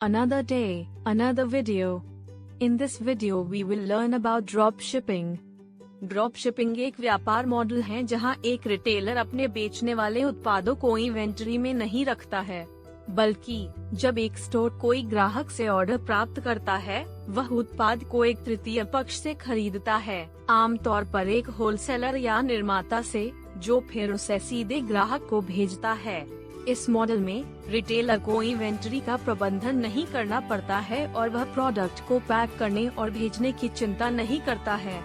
Another day, another video. In this video we will learn about drop shipping. Drop shipping एक व्यापार model है जहां एक retailer अपने बेचने वाले उत्पादों को इन्वेंटरी में नहीं रखता है, बल्कि जब एक स्टोर कोई ग्राहक से ऑर्डर प्राप्त करता है, वह उत्पाद को एक तृतीय पक्ष से खरीदता है, आमतौर पर एक होलसेलर या निर्माता से, जो फिर उसे सीधे ग्राहक को भेजता है। इस मॉडल में रिटेलर को इन्वेंटरी का प्रबंधन नहीं करना पड़ता है और वह प्रोडक्ट को पैक करने और भेजने की चिंता नहीं करता है।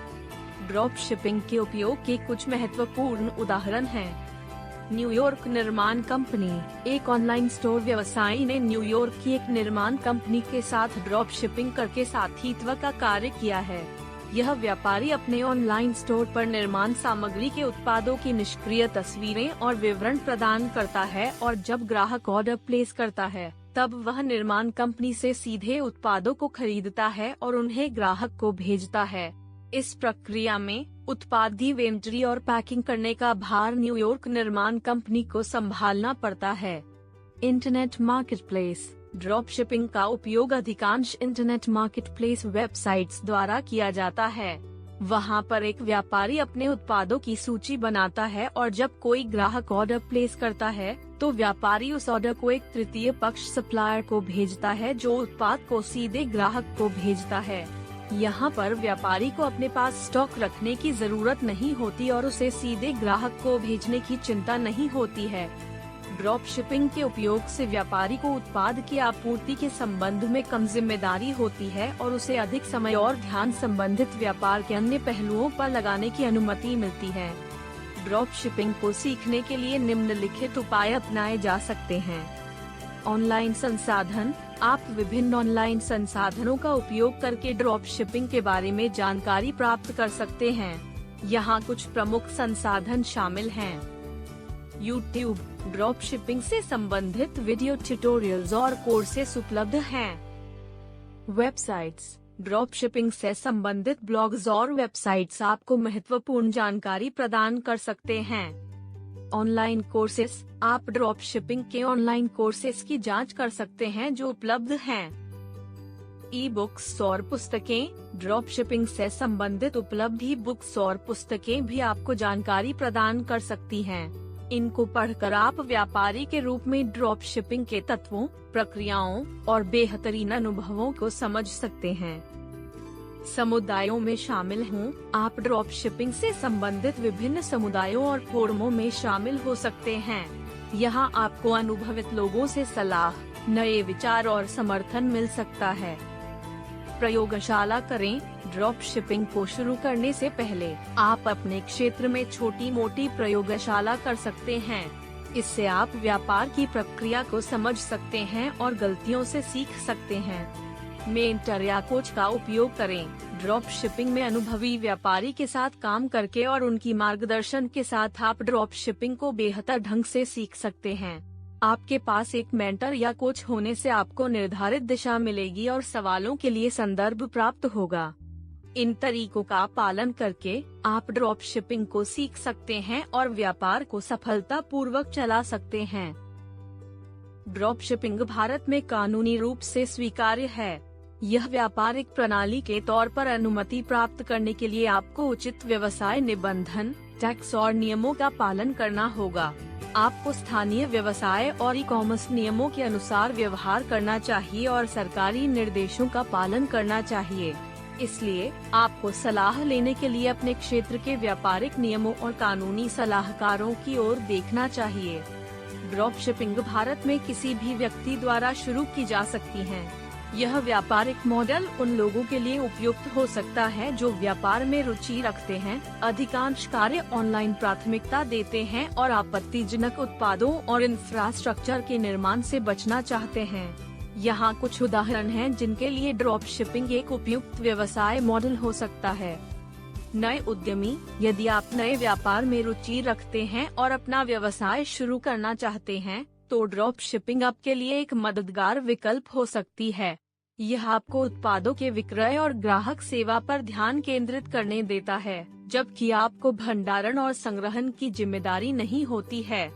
ड्रॉप शिपिंग के उपयोग के कुछ महत्वपूर्ण उदाहरण हैं। न्यूयॉर्क निर्माण कंपनी। एक ऑनलाइन स्टोर व्यवसायी ने न्यूयॉर्क की एक निर्माण कंपनी के साथ ड्रॉप शिपिंग करके साथीत्व का कार्य किया है। यह व्यापारी अपने ऑनलाइन स्टोर पर निर्माण सामग्री के उत्पादों की निष्क्रिय तस्वीरें और विवरण प्रदान करता है और जब ग्राहक ऑर्डर प्लेस करता है, तब वह निर्माण कंपनी से सीधे उत्पादों को खरीदता है और उन्हें ग्राहक को भेजता है। इस प्रक्रिया में उत्पाद की इन्वेंटरी और पैकिंग करने का भार न्यूयॉर्क निर्माण कंपनी को संभालना पड़ता है। Internet marketplace. ड्रॉप शिपिंग का उपयोग अधिकांश इंटरनेट मार्केटप्लेस वेबसाइट्स द्वारा किया जाता है। वहां पर एक व्यापारी अपने उत्पादों की सूची बनाता है और जब कोई ग्राहक ऑर्डर प्लेस करता है, तो व्यापारी उस ऑर्डर को एक तृतीय पक्ष सप्लायर को भेजता है, जो उत्पाद को सीधे ग्राहक को भेजता है। यहाँ पर व्यापारी को अपने पास स्टॉक रखने की जरूरत नहीं होती और उसे सीधे ग्राहक को भेजने की चिंता नहीं होती है। ड्रॉप शिपिंग के उपयोग से व्यापारी को उत्पाद की आपूर्ति के संबंध में कम जिम्मेदारी होती है और उसे अधिक समय और ध्यान संबंधित व्यापार के अन्य पहलुओं पर लगाने की अनुमति मिलती है। ड्रॉप शिपिंग को सीखने के लिए निम्नलिखित उपाय अपनाए जा सकते हैं। ऑनलाइन संसाधन। आप विभिन्न ऑनलाइन संसाधनों का उपयोग करके ड्रॉप शिपिंग के बारे में जानकारी प्राप्त कर सकते हैं। यहाँ कुछ प्रमुख संसाधन शामिल हैं। YouTube। ड्रॉप शिपिंग से संबंधित वीडियो ट्यूटोरियल्स और कोर्सेस उपलब्ध हैं। वेबसाइट्स। ड्रॉप शिपिंग से संबंधित ब्लॉग्स और वेबसाइट्स आपको महत्वपूर्ण जानकारी प्रदान कर सकते हैं। Online courses. आप ड्रॉप शिपिंग के ऑनलाइन कोर्सेस की जांच कर सकते हैं जो उपलब्ध हैं। ई बुक्स और पुस्तकें। ड्रॉप शिपिंग से संबंधित उपलब्ध ई बुक्स और पुस्तकें भी आपको जानकारी प्रदान कर सकती हैं। इनको पढ़कर आप व्यापारी के रूप में ड्रॉप शिपिंग के तत्वों, प्रक्रियाओं और बेहतरीन अनुभवों को समझ सकते हैं। समुदायों में शामिल हों। आप ड्रॉप शिपिंग से संबंधित विभिन्न समुदायों और फोरमों में शामिल हो सकते हैं। यहाँ आपको अनुभवित लोगों से सलाह, नए विचार और समर्थन मिल सकता है। प्रयोगशाला करें। ड्रॉप शिपिंग को शुरू करने से पहले आप अपने क्षेत्र में छोटी मोटी प्रयोगशाला कर सकते हैं। इससे आप व्यापार की प्रक्रिया को समझ सकते हैं और गलतियों से सीख सकते हैं। मेंटर या कोच का उपयोग करें। ड्रॉप शिपिंग में अनुभवी व्यापारी के साथ काम करके और उनकी मार्गदर्शन के साथ आप ड्रॉप शिपिंग को बेहतर ढंग से सीख सकते हैं। आपके पास एक मेंटर या कोच होने से आपको निर्धारित दिशा मिलेगी और सवालों के लिए संदर्भ प्राप्त होगा। इन तरीकों का पालन करके आप ड्रॉप शिपिंग को सीख सकते हैं और व्यापार को सफलतापूर्वक चला सकते हैं। ड्रॉप शिपिंग भारत में कानूनी रूप से स्वीकार्य है। यह व्यापारिक प्रणाली के तौर पर अनुमति प्राप्त करने के लिए आपको उचित व्यवसाय निबंधन, टैक्स और नियमों का पालन करना होगा। आपको स्थानीय व्यवसाय और ई कॉमर्स नियमों के अनुसार व्यवहार करना चाहिए और सरकारी निर्देशों का पालन करना चाहिए। इसलिए आपको सलाह लेने के लिए अपने क्षेत्र के व्यापारिक नियमों और कानूनी सलाहकारों की ओर देखना चाहिए। ड्रॉप शिपिंग भारत में किसी भी व्यक्ति द्वारा शुरू की जा सकती है। यह व्यापारिक मॉडल उन लोगों के लिए उपयुक्त हो सकता है जो व्यापार में रुचि रखते हैं, अधिकांश कार्य ऑनलाइन प्राथमिकता देते हैं और आपत्तिजनक उत्पादों और इंफ्रास्ट्रक्चर के निर्माण से बचना चाहते हैं। यहाँ कुछ उदाहरण हैं जिनके लिए ड्रॉप शिपिंग एक उपयुक्त व्यवसाय मॉडल हो सकता है। नए उद्यमी। यदि आप नए व्यापार में रुचि रखते हैं और अपना व्यवसाय शुरू करना चाहते हैं, तो ड्रॉप शिपिंग आपके लिए एक मददगार विकल्प हो सकती है। यह आपको उत्पादों के विक्रय और ग्राहक सेवा पर ध्यान केंद्रित करने देता है, जबकि आपको भंडारण और संग्रहण की जिम्मेदारी नहीं होती है।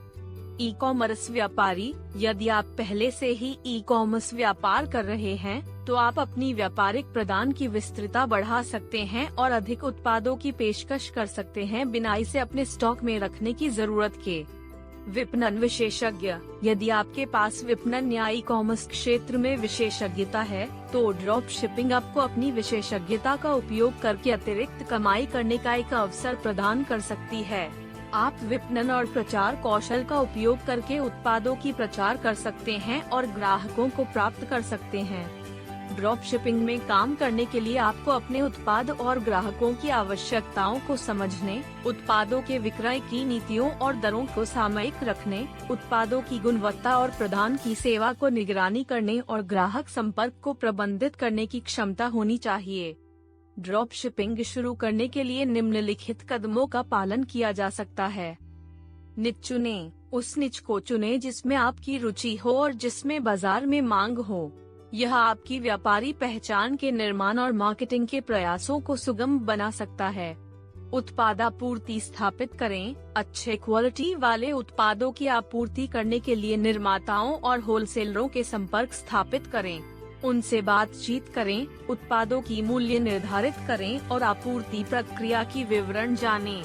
ई कॉमर्स व्यापारी, यदि आप पहले से ही ई कॉमर्स व्यापार कर रहे हैं तो आप अपनी व्यापारिक प्रदान की विस्तृतता बढ़ा सकते हैं और अधिक उत्पादों की पेशकश कर सकते हैं बिना इसे अपने स्टॉक में रखने की जरूरत के। विपणन विशेषज्ञ, यदि आपके पास विपणन या ई कॉमर्स क्षेत्र में विशेषज्ञता है तो ड्रॉप शिपिंग आपको अपनी विशेषज्ञता का उपयोग करके अतिरिक्त कमाई करने का एक अवसर प्रदान कर सकती है। आप विपणन और प्रचार कौशल का उपयोग करके उत्पादों की प्रचार कर सकते हैं और ग्राहकों को प्राप्त कर सकते हैं। ड्रॉप शिपिंग में काम करने के लिए आपको अपने उत्पाद और ग्राहकों की आवश्यकताओं को समझने, उत्पादों के विक्रय की नीतियों और दरों को सामयिक रखने, उत्पादों की गुणवत्ता और प्रदान की सेवा को निगरानी करने और ग्राहक संपर्क को प्रबंधित करने की क्षमता होनी चाहिए। ड्रॉप शिपिंग शुरू करने के लिए निम्नलिखित कदमों का पालन किया जा सकता है। निच चुनें, उस निच को चुनें जिसमें आपकी रुचि हो और जिसमें बाजार में मांग हो। यह आपकी व्यापारी पहचान के निर्माण और मार्केटिंग के प्रयासों को सुगम बना सकता है। उत्पादापूर्ति स्थापित करें, अच्छे क्वालिटी वाले उत्पादों की आपूर्ति करने के लिए निर्माताओं और होलसेलरों के संपर्क स्थापित करें। उनसे बातचीत करें, उत्पादों की मूल्य निर्धारित करें और आपूर्ति प्रक्रिया की विवरण जानें।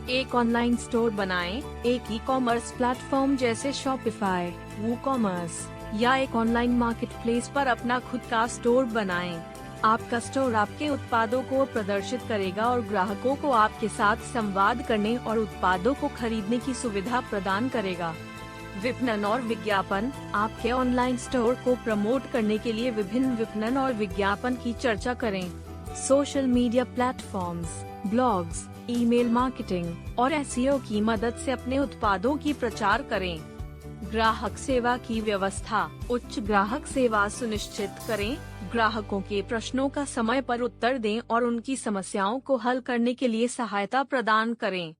एक ऑनलाइन स्टोर बनाएं, एक ई कॉमर्स प्लेटफॉर्म जैसे शॉपिफाई, वूकॉमर्स या एक ऑनलाइन मार्केटप्लेस पर अपना खुद का स्टोर बनाएं। आपका स्टोर आपके उत्पादों को प्रदर्शित करेगा और ग्राहकों को आपके साथ संवाद करने और उत्पादों को खरीदने की सुविधा प्रदान करेगा। विपणन और विज्ञापन, आपके ऑनलाइन स्टोर को प्रमोट करने के लिए विभिन्न विपणन और विज्ञापन की चर्चा करें। Social media platforms, blogs, email marketing और एसईओ की मदद से अपने उत्पादों की प्रचार करें। ग्राहक सेवा की व्यवस्था, उच्च ग्राहक सेवा सुनिश्चित करें, ग्राहकों के प्रश्नों का समय पर उत्तर दें और उनकी समस्याओं को हल करने के लिए सहायता प्रदान करें।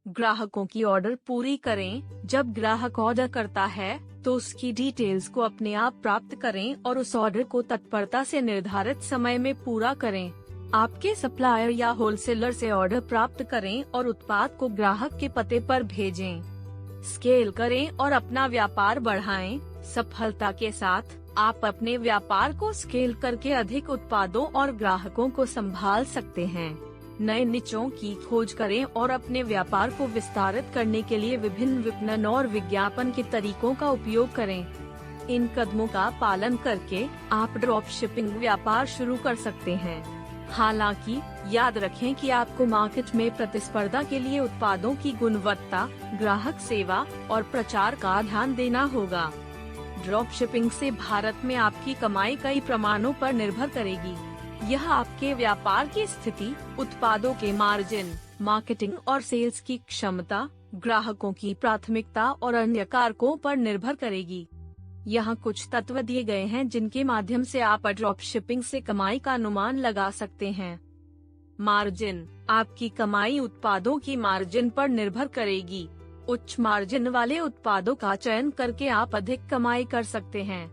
ग्राहकों की ऑर्डर पूरी करें, जब ग्राहक ऑर्डर करता है तो उसकी डिटेल्स को अपने आप प्राप्त करें और उस ऑर्डर को तत्परता से निर्धारित समय में पूरा करें। आपके सप्लायर या होलसेलर से ऑर्डर प्राप्त करें और उत्पाद को ग्राहक के पते पर भेजें। स्केल करें और अपना व्यापार बढ़ाएं। सफलता के साथ आप अपने व्यापार को स्केल करके अधिक उत्पादों और ग्राहकों को संभाल सकते हैं। नए निचों की खोज करें और अपने व्यापार को विस्तारित करने के लिए विभिन्न विपणन और विज्ञापन के तरीकों का उपयोग करें। इन कदमों का पालन करके आप ड्रॉप शिपिंग व्यापार शुरू कर सकते हैं। हालांकि याद रखें कि आपको मार्केट में प्रतिस्पर्धा के लिए उत्पादों की गुणवत्ता, ग्राहक सेवा और प्रचार का ध्यान देना होगा। ड्रॉप शिपिंग से भारत में आपकी कमाई कई प्रमाणों पर निर्भर करेगी। यह आपके व्यापार की स्थिति, उत्पादों के मार्जिन, मार्केटिंग और सेल्स की क्षमता, ग्राहकों की प्राथमिकता और अन्य कारकों पर निर्भर करेगी। यहाँ कुछ तत्व दिए गए हैं जिनके माध्यम से आप ड्रॉप शिपिंग से कमाई का अनुमान लगा सकते हैं। मार्जिन, आपकी कमाई उत्पादों की मार्जिन पर निर्भर करेगी। उच्च मार्जिन वाले उत्पादों का चयन करके आप अधिक कमाई कर सकते हैं।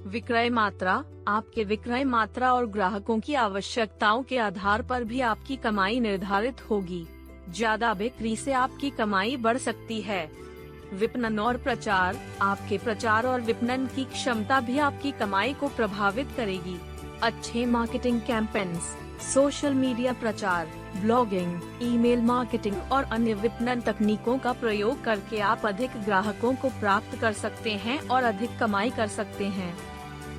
विक्रय मात्रा, आपके विक्रय मात्रा और ग्राहकों की आवश्यकताओं के आधार पर भी आपकी कमाई निर्धारित होगी। ज्यादा बिक्री से आपकी कमाई बढ़ सकती है। विपणन और प्रचार, आपके प्रचार और विपणन की क्षमता भी आपकी कमाई को प्रभावित करेगी। अच्छे मार्केटिंग कैंपेन्स, सोशल मीडिया प्रचार, ब्लॉगिंग, ईमेल मार्केटिंग और अन्य विपणन तकनीकों का प्रयोग करके आप अधिक ग्राहकों को प्राप्त कर सकते हैं और अधिक कमाई कर सकते हैं।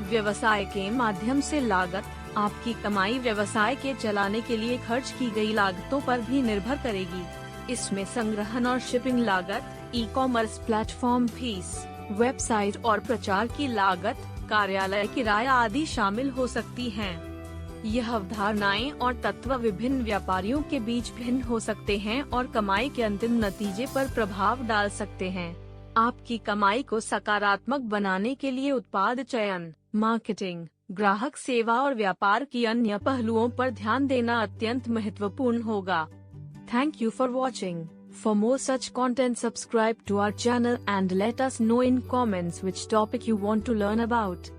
व्यवसाय के माध्यम से लागत, आपकी कमाई व्यवसाय के चलाने के लिए खर्च की गई लागतों पर भी निर्भर करेगी। इसमें संग्रहण और शिपिंग लागत, e commerce platform fees, website और प्रचार की लागत, कार्यालय किराया आदि शामिल हो सकती हैं। यह अवधारणाएं और तत्व विभिन्न व्यापारियों के बीच भिन्न हो सकते हैं और कमाई के अंतिम नतीजे पर प्रभाव डाल सकते हैं। आपकी कमाई को सकारात्मक बनाने के लिए उत्पाद चयन, मार्केटिंग, ग्राहक सेवा और व्यापार की अन्य पहलुओं पर ध्यान देना अत्यंत महत्वपूर्ण होगा। Thank you for watching. For more such content, subscribe to our channel and let us know in comments which topic you want to learn about.